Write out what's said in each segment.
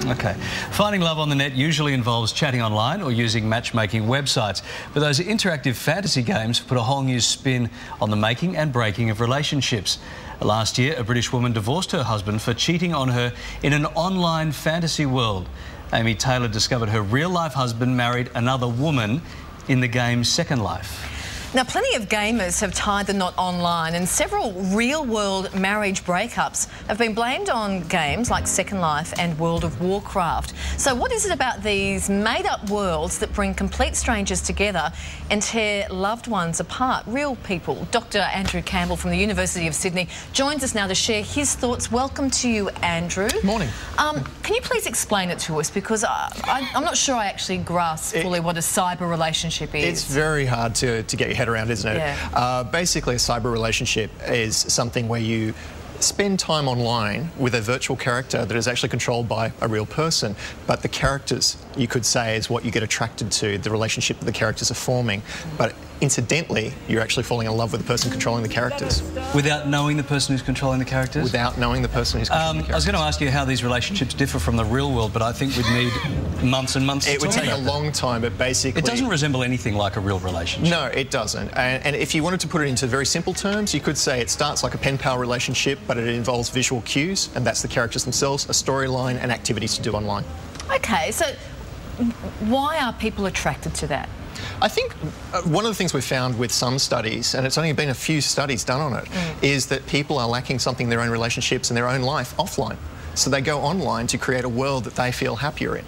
Okay. Finding love on the net usually involves chatting online or using matchmaking websites, but those interactive fantasy games put a whole new spin on the making and breaking of relationships. Last year, a British woman divorced her husband for cheating on her in an online fantasy world. Amy Taylor discovered her real-life husband married another woman in the game Second Life. Now, plenty of gamers have tied the knot online, and several real-world marriage breakups have been blamed on games like Second Life and World of Warcraft. So what is it about these made-up worlds that bring complete strangers together and tear loved ones apart? Real people. Dr. Andrew Campbell from the University of Sydney joins us now to share his thoughts. Welcome to you, Andrew. Morning. Can you please explain it to us? Because I'm not sure I actually grasp fully what a cyber relationship is. It's very hard to get your head around, isn't it? Yeah. Basically, a cyber relationship is something where you spend time online with a virtual character that is actually controlled by a real person, but the characters, you could say, is what you get attracted to, the relationship that the characters are forming. But incidentally, you're actually falling in love with the person controlling the characters. Without knowing the person who's controlling the characters? Without knowing the person who's controlling the characters. I was going to ask you how these relationships differ from the real world, but I think we'd need months and months to It would talk take a about that. long time, but basically... It doesn't resemble anything like a real relationship. No, it doesn't. And if you wanted to put it into very simple terms, you could say it starts like a pen-pal relationship, but it involves visual cues, and that's the characters themselves, a storyline and activities to do online. Okay, so why are people attracted to that? I think one of the things we've found with some studies, and it's only been a few studies done on it, is that people are lacking something in their own relationships and their own life offline. So they go online to create a world that they feel happier in.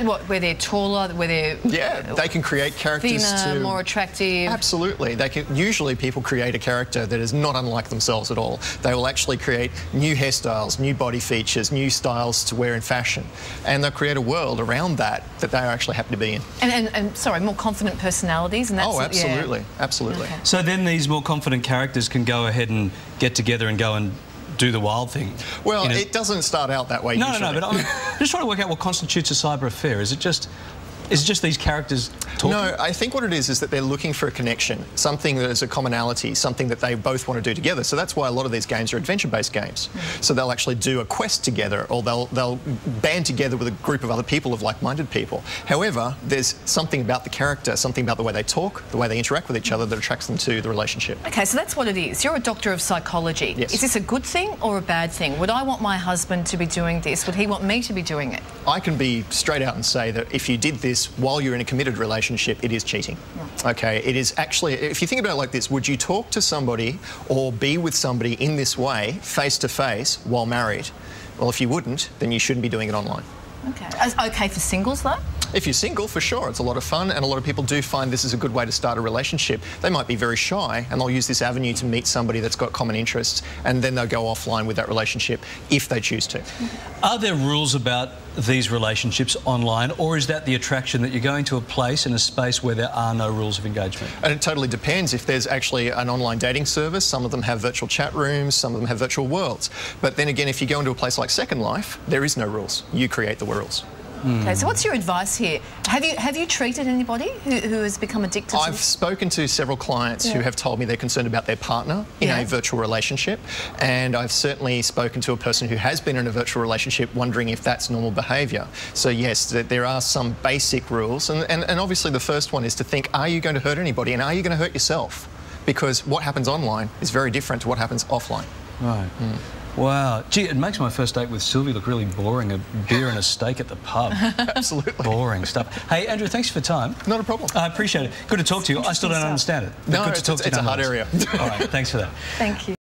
What, where they're taller, where they're... Yeah, they can create characters thinner, more attractive. Absolutely. Usually people create a character that is not unlike themselves at all. They will actually create new hairstyles, new body features, new styles to wear in fashion. And they'll create a world around that they are actually happy to be in. And sorry, more confident personalities? And that's, absolutely. Yeah. Absolutely. Okay. So then these more confident characters can go ahead and get together and go and do the wild thing. Well, it doesn't start out that way usually. No, but I'm just trying to work out what constitutes a cyber affair. Is it just these characters talking? No, I think what it is that they're looking for a connection, something that is a commonality, something that they both want to do together. So that's why a lot of these games are adventure-based games. So they'll actually do a quest together, or they'll band together with a group of other people, of like-minded people. However, there's something about the character, something about the way they talk, the way they interact with each other that attracts them to the relationship. Okay, so that's what it is. You're a doctor of psychology. Yes. Is this a good thing or a bad thing? Would I want my husband to be doing this? Would he want me to be doing it? I can be straight out and say that if you did this while you're in a committed relationship, it is cheating. Okay, it is actually, if you think about it like this, would you talk to somebody or be with somebody in this way, face to face, while married? Well, if you wouldn't, then you shouldn't be doing it online. Okay. Okay for singles, though? If you're single, for sure, it's a lot of fun, and a lot of people do find this is a good way to start a relationship. They might be very shy, and they'll use this avenue to meet somebody that's got common interests, and then they'll go offline with that relationship if they choose to. Are there rules about these relationships online, or is that the attraction that you're going to a place in a space where there are no rules of engagement? And it totally depends. If there's actually an online dating service, some of them have virtual chat rooms, some of them have virtual worlds. But then again, if you go into a place like Second Life, there is no rules. You create the rules. Okay, so what's your advice here? Have you treated anybody who has become addicted to I've spoken to several clients who have told me they're concerned about their partner in a virtual relationship, and I've certainly spoken to a person who has been in a virtual relationship wondering if that's normal behaviour. So yes, there are some basic rules, and obviously the first one is to think, are you going to hurt anybody, and are you going to hurt yourself? Because what happens online is very different to what happens offline. Right. Wow. Gee, it makes my first date with Sylvie look really boring. A beer and a steak at the pub. Absolutely. Boring stuff. Hey, Andrew, thanks for your time. Not a problem. I appreciate it. Good to talk to you. I still don't understand it. No, Good to talk to you it's a hard area. All right, thanks for that. Thank you.